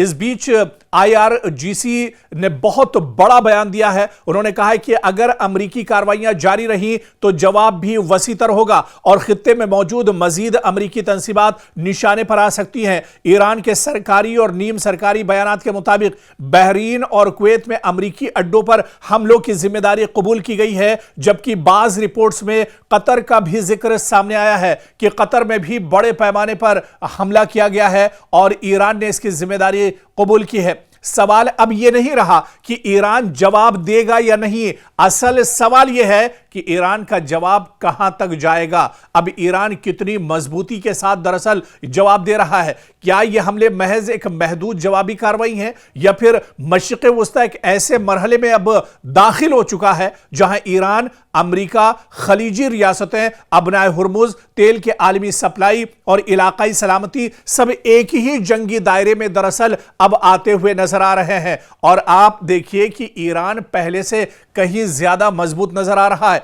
इस बीच IRGC ने बहुत बड़ा बयान दिया है। उन्होंने कहा है कि अगर अमेरिकी कार्रवाइयां जारी रही तो जवाब भी वसीतर होगा और खित्ते में मौजूद मजीद अमेरिकी तंसीबात निशाने पर आ सकती हैं। ईरान के सरकारी और नीम सरकारी बयानात के मुताबिक बहरीन और कुवैत में अमेरिकी अड्डों पर हमलों की जिम्मेदारी कबूल की गई है, जबकि बाज रिपोर्ट्स में कतर का भी जिक्र सामने आया है कि कतर में भी बड़े पैमाने पर हमला किया गया है और ईरान ने इसकी जिम्मेदारी कबूल की है। सवाल अब यह नहीं रहा कि ईरान जवाब देगा या नहीं, असल सवाल यह है कि ईरान का जवाब कहां तक जाएगा। अब ईरान कितनी मजबूती के साथ दरअसल जवाब दे रहा है। क्या यह हमले महज एक महदूद जवाबी कार्रवाई है या फिर मशरिक़ वस्ता एक ऐसे मरहले में अब दाखिल हो चुका है जहां ईरान, अमेरिका, खलीजी रियासतें, अबनाए हुर्मुज, तेल के आलमी सप्लाई और इलाकाई सलामती सब एक ही जंगी दायरे में दरअसल अब आते हुए नजर आ रहे हैं। और आप देखिए कि ईरान पहले से कहीं ज्यादा मजबूत नजर आ रहा है।